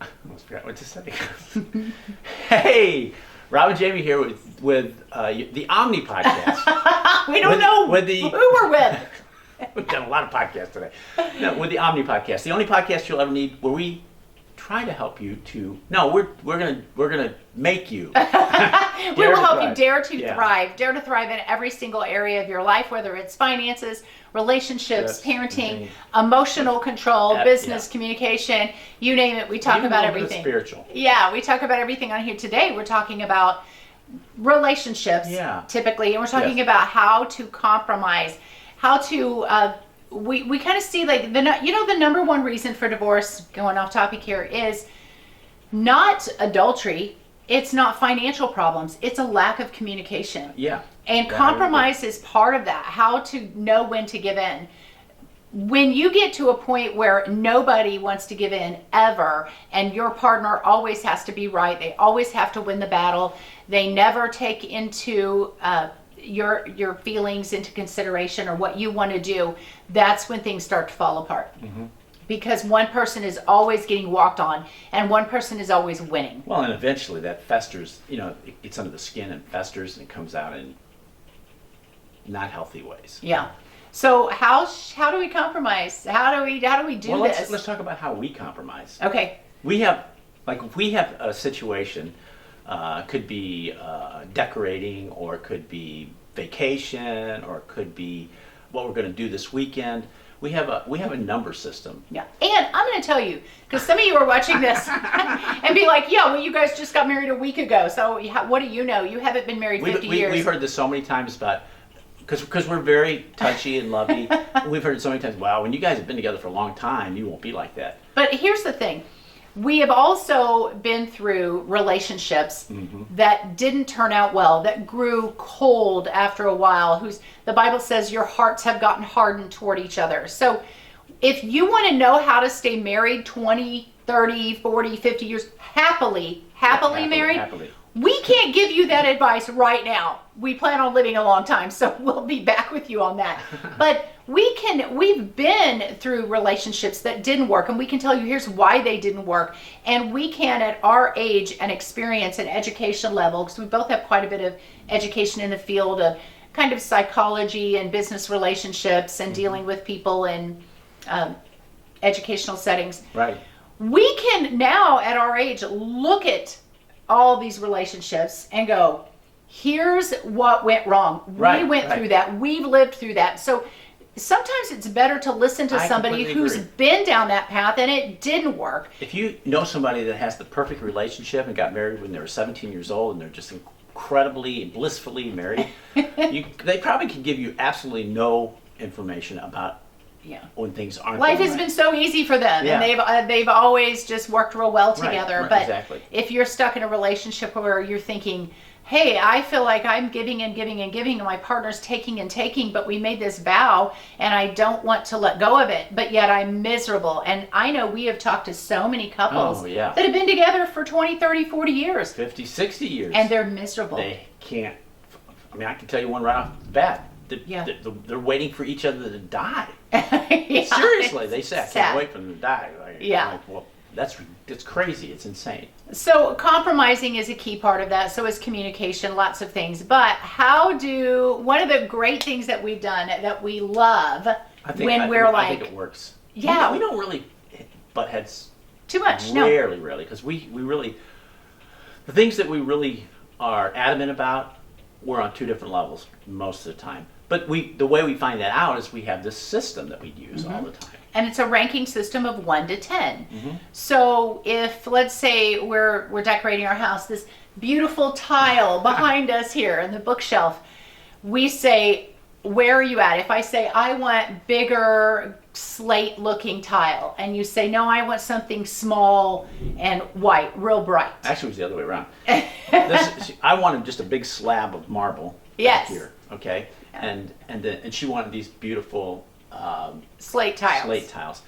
I almost forgot what to say. Hey, Rob and Jamie here with the Omni podcast. We don't know with the, who we're with. We've done a lot of podcasts today. No, with the Omni podcast, the only podcast you'll ever need where we try to help you to. No, we're gonna make you. We will help you dare to Yeah. thrive. Dare to thrive in every single area of your life, whether it's finances, relationships, Yes, parenting, emotional control, business, communication, you name it. We talk Even about a little bit of everything. spiritual. Yeah, we talk about everything on here today. We're talking about relationships, typically, and we're talking about how to compromise, how to. We kind of see like the number one reason for divorce, going off topic here, is not adultery. It's not financial problems. It's a lack of communication. Yeah. And compromise is part of that. How to know when to give in. When you get to a point where nobody wants to give in ever, and your partner always has to be right, they always have to win the battle, they never take into your feelings into consideration or what you want to do, that's when things start to fall apart. Mm-hmm. Because one person is always getting walked on and one person is always winning. Well, and eventually that festers, it gets under the skin and festers and comes out in not healthy ways. Yeah. So how do we compromise? How do we do this? Let's talk about how we compromise. Okay. We have a situation, could be decorating, or it could be vacation, or it could be what we're going to do this weekend. We have a number system. Yeah, and I'm going to tell you, because some of you are watching this and be like, yeah, well, you guys just got married a week ago, so what do you know? You haven't been married 50 years. We've heard this so many times about, because we're very touchy and lovey. We've heard it so many times, wow, when you guys have been together for a long time, you won't be like that. But here's the thing. We have also been through relationships that didn't turn out well, that grew cold after a while, the Bible says your hearts have gotten hardened toward each other. So if you want to know how to stay married 20, 30, 40, 50 years, happily married, we can't give you that advice right now. We plan on living a long time, so we'll be back with you on that. But we've been through relationships that didn't work, and we can tell you here's why they didn't work. And we can, at our age and experience and education level, because we both have quite a bit of education in the field of kind of psychology and business relationships and dealing with people in educational settings. Right. We can now, at our age, look at all these relationships and go, here's what went wrong. We went through that. We've lived through that. So sometimes it's better to listen to somebody who's been down that path and it didn't work. If you know somebody that has the perfect relationship and got married when they were 17 years old and they're just incredibly and blissfully married, they probably can give you absolutely no information about when things aren't. Life has been so easy for them, and they've always just worked real well together. But if you're stuck in a relationship where you're thinking, hey, I feel like I'm giving and giving and giving, and my partner's taking and taking, but we made this vow, and I don't want to let go of it, but yet I'm miserable. And I know we have talked to so many couples that have been together for 20, 30, 40 years. 50, 60 years. And they're miserable. They can't. I mean, I can tell you one right off the bat. They're waiting for each other to die. Seriously, they say, I can't wait for them to die. Well, that's crazy. It's insane. So compromising is a key part of that. So is communication, lots of things. But one of the great things that we've done that we love I think it works. Yeah. We don't really butt heads too much. Rarely, because we really, the things that we really are adamant about, we're on two different levels most of the time. But the way we find that out is we have this system that we use all the time. And it's a ranking system of 1 to 10. So if, let's say, we're decorating our house, this beautiful tile behind us here in the bookshelf, we say, where are you at? If I say, I want bigger slate-looking tile, and you say, no, I want something small and white, real bright. Actually, it was the other way around. I wanted just a big slab of marble back here, okay? And she wanted these beautiful slate tiles.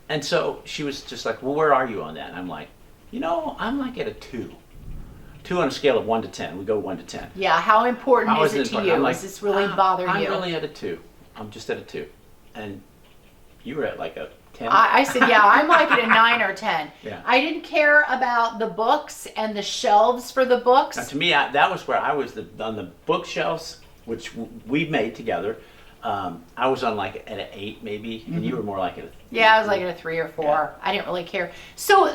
And so she was just like, well, where are you on that? And I'm like, I'm like at a 2. 2 on a scale of 1 to 10. We go 1 to 10. Yeah, how important is it to you? Like, does this really bother you? I'm really at a 2. I'm just at a 2. And you were at like a 10? I said, yeah, I'm like at a 9 or 10. Yeah. I didn't care about the books and the shelves for the books. Now, to me, that was where I was on the bookshelves, which we made together. I was on like at an 8 maybe, and you were more like at a 3. Yeah, I was like at a 3 or 4. Yeah. I didn't really care. So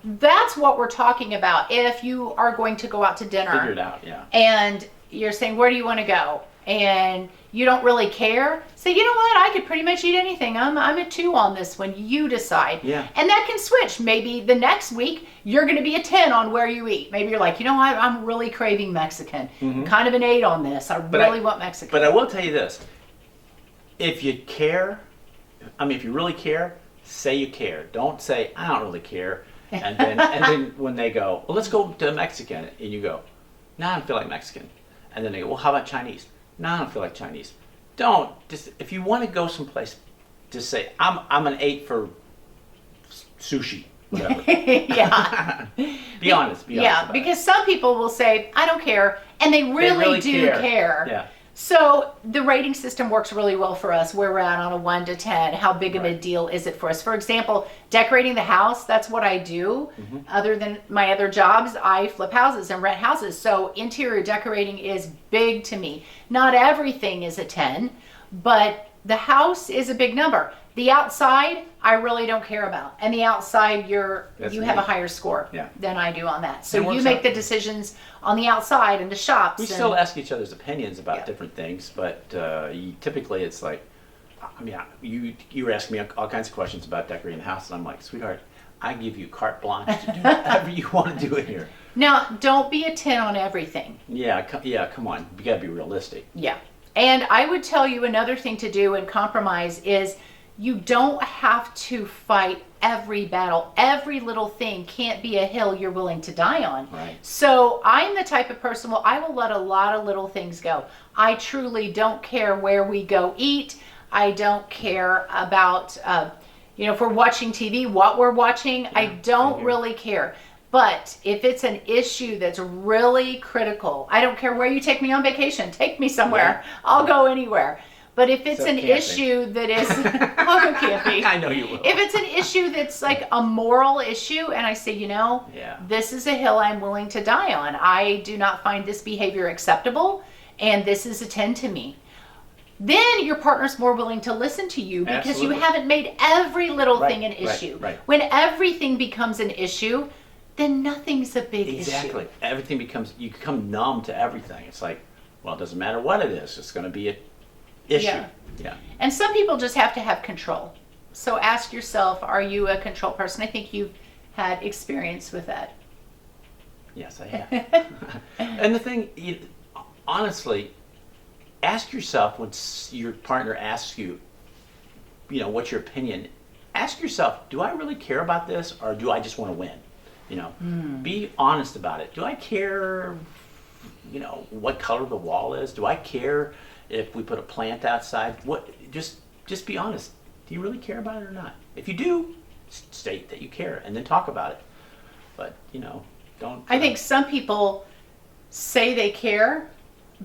that's what we're talking about. If you are going to go out to dinner, Figure it out, yeah. and you're saying, where do you want to go? And you don't really care, say, you know what, I could pretty much eat anything. I'm a 2 on this one. You decide. Yeah. And that can switch. Maybe the next week you're going to be a 10 on where you eat. Maybe you're like, you know what, I'm really craving Mexican. I'm kind of an 8 on this. I really want Mexican. But I will tell you this. If you care, if you really care, say you care. Don't say, I don't really care. And then when they go, well, let's go to Mexican. And you go, no, I don't feel like Mexican. And then they go, well, how about Chinese? No, I don't feel like Chinese. Don't. Just, if you want to go someplace, just say, I'm an 8 for sushi. Whatever. Yeah. Be honest. Yeah, because some people will say, I don't care. And they really do care. Yeah. So the rating system works really well for us, where we're at on a 1 to 10. How big of a deal is it for us? For example, decorating the house, that's what I do. Other than my other jobs, I flip houses and rent houses. So interior decorating is big to me. Not everything is a 10, but the house is a big number. The outside, I really don't care about. And the outside, you have a higher score than I do on that. So you make the decisions on the outside and the shops. We still ask each other's opinions about different things, but typically it's like, you were asking me all kinds of questions about decorating the house, and I'm like, sweetheart, I give you carte blanche to do whatever you want to do in here. Now, don't be a 10 on everything. Yeah, come on. You got to be realistic. Yeah. And I would tell you another thing to do and compromise is you don't have to fight every battle. Every little thing can't be a hill you're willing to die on. Right. So I'm the type of person, I will let a lot of little things go. I truly don't care where we go eat. I don't care about, if we're watching TV, what we're watching. I don't really care. But if it's an issue that's really critical, I don't care where you take me on vacation. Take me somewhere. Yeah. I'll go anywhere. But if it's an issue that is, I'll go camping. I know you will. If it's an issue that's like a moral issue, and I say, this is a hill I'm willing to die on. I do not find this behavior acceptable, and this is a 10 to me. Then your partner's more willing to listen to you because you haven't made every little thing an issue. Right. When everything becomes an issue, then nothing's a big issue. Exactly. Everything you become numb to everything. It's like, well, it doesn't matter what it is. It's going to be an issue. Yeah. And some people just have to have control. So ask yourself, are you a control person? I think you've had experience with that. Yes, I have. And the thing, honestly, ask yourself when your partner asks you, what's your opinion? Ask yourself, do I really care about this, or do I just want to win? Be honest about it. Do I care, what color the wall is? Do I care if we put a plant outside? Just be honest. Do you really care about it or not? If you do, state that you care and then talk about it. But, don't. I think some people say they care,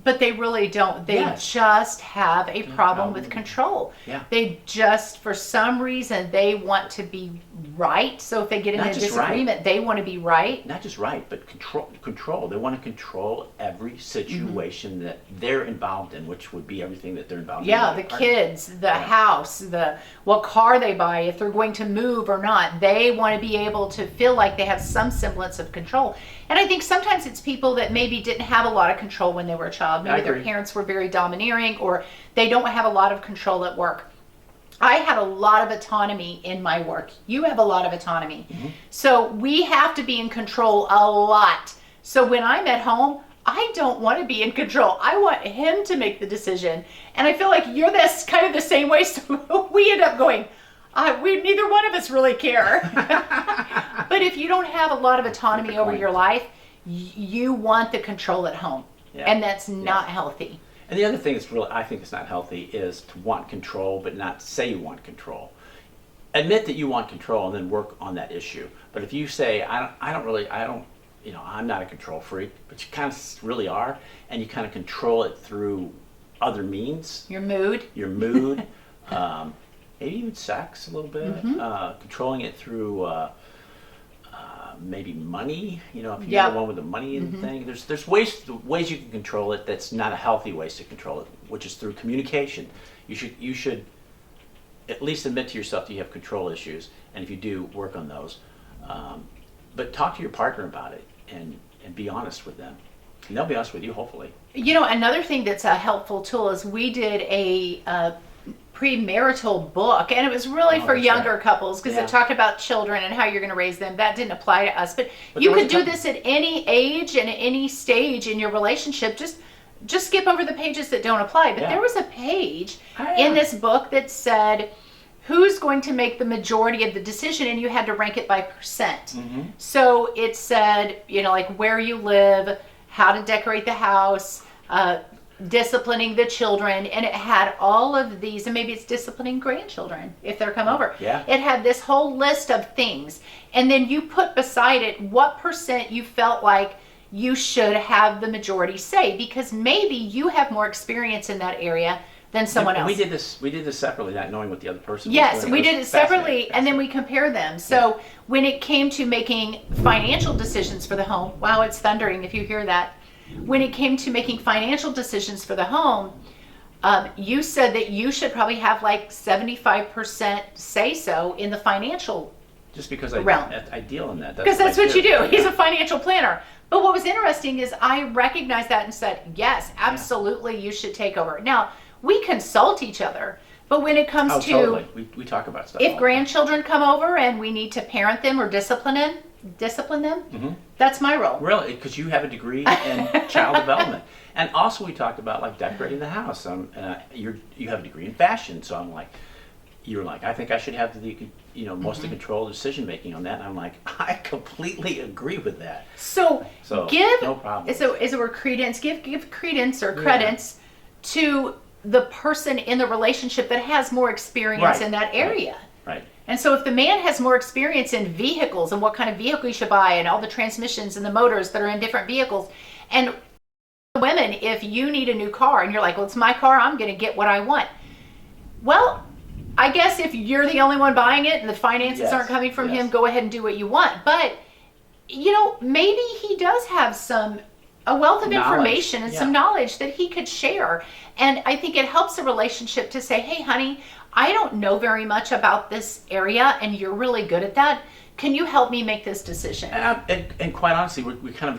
but they really don't. They just have a problem with control. Yeah. They just, for some reason, they want to be right. So if they get in a disagreement, they want to be right. Not just right, but control. They want to control every situation that they're involved in, which would be everything that they're involved in. Yeah, the kids, the house, what car they buy, if they're going to move or not. They want to be able to feel like they have some semblance of control. And I think sometimes it's people that maybe didn't have a lot of control when they were a child. Maybe their parents were very domineering, or they don't have a lot of control at work. I had a lot of autonomy in my work. You have a lot of autonomy. So we have to be in control a lot. So when I'm at home, I don't want to be in control. I want him to make the decision. And I feel like you're kind of the same way. So we end up going, neither one of us really care. But if you don't have a lot of autonomy over your life, you want the control at home. Yeah. And that's not healthy. And the other thing I think is not healthy is to want control, but not say you want control. Admit that you want control and then work on that issue. But if you say, I'm not a control freak, but you kind of really are, and you kind of control it through other means. Your mood. maybe even sex a little bit, controlling it through maybe money. You know, if you're Yeah. the one with the money and thing, there's ways you can control it. That's not a healthy ways to control it, which is through communication. You should at least admit to yourself that you have control issues, and if you do, work on those. But talk to your partner about it and be honest with them. And they'll be honest with you, hopefully. You know, another thing that's a helpful tool is we did a premarital book, and it was really for that's younger right. couples because Yeah. it talked about children and how you're going to raise them. That didn't apply to us, but But you there was could a do couple- this at any age and at any stage in your relationship. Just skip over the pages that don't apply. But Yeah. there was a page Oh, yeah. in this book that said who's going to make the majority of the decision, and you had to rank it by percent. So it said, you know, like where you live, how to decorate the house, disciplining the children, and it had all of these, and maybe it's disciplining grandchildren if they're come over. Yeah. It had this whole list of things, and then you put beside it what percent you felt like you should have the majority say, because maybe you have more experience in that area than someone And else. we did this separately, not knowing what the other person was Yes, doing. we was did it separately, fascinating. and then we compared them. So when it came to making financial decisions for the home, wow, it's thundering if you hear that. When it came to making financial decisions for the home, you said that you should probably have like 75% say so in the financial, Just because realm. I deal in that. because that's what you do. He's Yeah. a financial planner. But what was interesting is I recognized that and said, yes, absolutely, you should take over. Now, we consult each other, but when it comes Oh, to totally. We talk about stuff. all if the time. grandchildren come over and we need to parent them or discipline them, that's my role. Really, because you have a degree in child development, and also we talked about like decorating the house. You have a degree in fashion, so I'm like, you're like, I think I should have the most of the control of decision making on that. And I'm like, I completely agree with that. So, So, give no problem. is a word credence. Give credence or credence to the person in the relationship that has more experience Right, in that area. Right. And so if the man has more experience in vehicles and what kind of vehicle you should buy and all the transmissions and the motors that are in different vehicles, and women, if you need a new car and you're like, well, it's my car, I'm going to get what I want. Well, I guess if you're the only one buying it and the finances Yes, aren't coming from yes. him, go ahead and do what you want. But, maybe he does have a wealth of Knowledge, information and some yeah. knowledge that he could share. And I think it helps a relationship to say, hey, honey, I don't know very much about this area and you're really good at that. Can you help me make this decision? And quite honestly, we're kind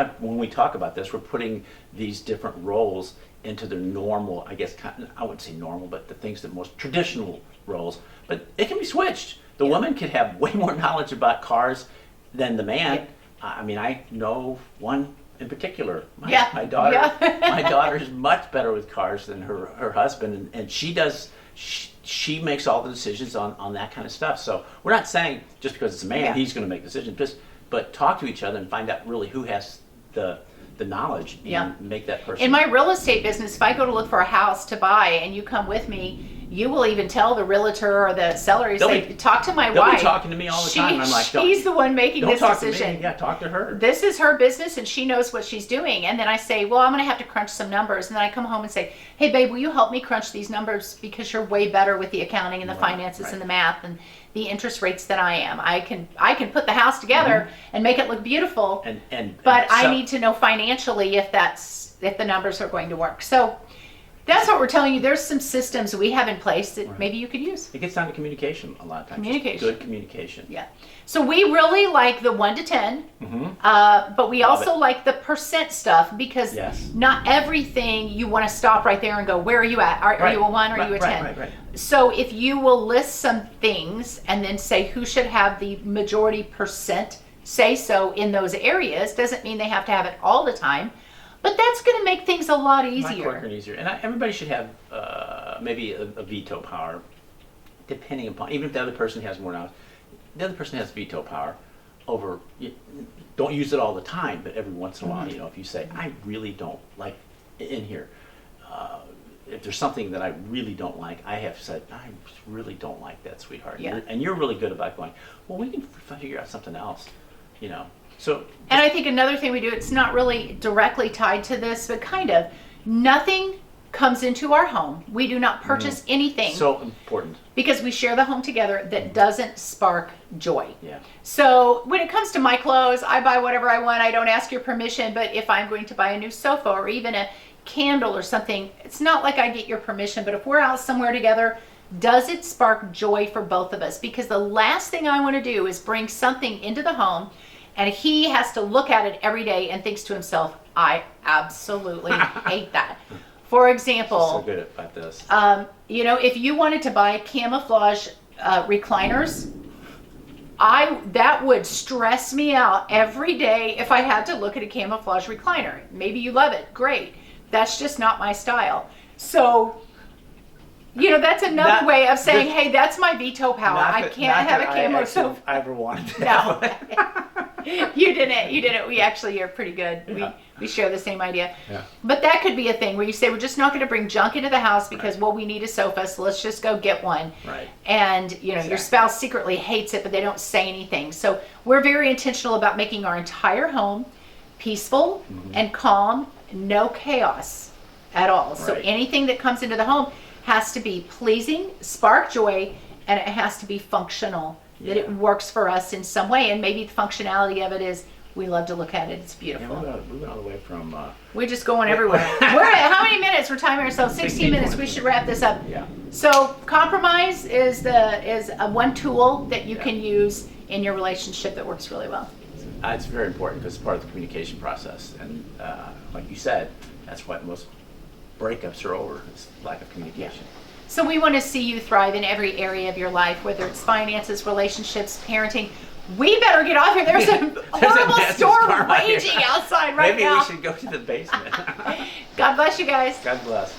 of when we talk about this, we're putting these different roles into their normal, I guess, I wouldn't say normal, but the things that most traditional roles. But it can be switched. The woman could have way more knowledge about cars than the man. I mean, I know one in particular. My daughter. Yeah. My daughter is much better with cars than her husband, and she does. She makes all the decisions on that kind of stuff. So we're not saying just because it's a man, Yeah. he's going to make decisions. But talk to each other and find out really who has the knowledge and Yeah. make that person. In my real estate business, if I go to look for a house to buy and you come with me, you will even tell the realtor or the seller, you They'll say, be- talk to my they'll be wife. talking to me all the time, and I'm like, she's the one making don't this talk decision. to me. Yeah, talk to her. This is her business and she knows what she's doing. And then I say, well, I'm going to have to crunch some numbers. And then I come home and say, hey, babe, will you help me crunch these numbers because you're way better with the accounting and the Right, finances right. and the math and the interest rates than I am. I can put the house together and make it look beautiful. But I need to know financially if the numbers are going to work. So that's what we're telling you. There's some systems we have in place that maybe you could use. It gets down to communication a lot of times. Just Communication. good communication. Yeah. So we really like the 1 to 10, but we Love also like the percent stuff because Yes. not everything you want to stop right there and go, where are you at? Are Right. you a 1 or are you a 10? Right. So if you will list some things and then say who should have the majority percent say so in those areas, doesn't mean they have to have it all the time, but that's going to make things a lot Much quicker easier. and easier. And everybody should have maybe a veto power, depending upon, even if the other person has more knowledge, the other person has veto power over, don't use it all the time, but every once in a while, if you say, I really don't like in here, if there's something that I really don't like, I have said, I really don't like that, sweetheart. Yeah. And you're really good about going, well, we can figure out something else, So, And I think another thing we do, it's not really directly tied to this, but kind of, nothing comes into our home, we do not purchase anything So important. because we share the home together that doesn't spark joy. Yeah. So when it comes to my clothes, I buy whatever I want. I don't ask your permission, but if I'm going to buy a new sofa or even a candle or something, it's not like I get your permission, but if we're out somewhere together, does it spark joy for both of us? Because the last thing I want to do is bring something into the home and he has to look at it every day and thinks to himself, I absolutely hate that. For example, So good at this. if you wanted to buy camouflage recliners, that would stress me out every day if I had to look at a camouflage recliner. Maybe you love it, great. That's just not my style. So, that's another way of saying, hey, that's my veto power. I can't have a camo sofa. I ever wanted that. No, you didn't. We actually are pretty good. Yeah. We share the same idea. Yeah. But that could be a thing where you say, we're just not going to bring junk into the house because, well, we need a sofa, so let's just go get one. Right. And, your spouse secretly hates it, but they don't say anything. So we're very intentional about making our entire home peaceful and calm, no chaos at all. So Right. anything that comes into the home has to be pleasing, spark joy, and it has to be functional, that it works for us in some way. And maybe the functionality of it is we love to look at it. It's beautiful. Yeah, we went all the way from. We're just going everywhere. We're at how many minutes? We're timing ourselves. 16 minutes. We should wrap this up. Yeah. So compromise is a one tool that you can use in your relationship that works really well. It's very important because it's part of the communication process, and like you said, that's what most breakups are over: is lack of communication. So we want to see you thrive in every area of your life, whether it's finances, relationships, parenting. We better get off here. There's a horrible storm raging outside right Maybe now. we should go to the basement. God bless you guys. God bless.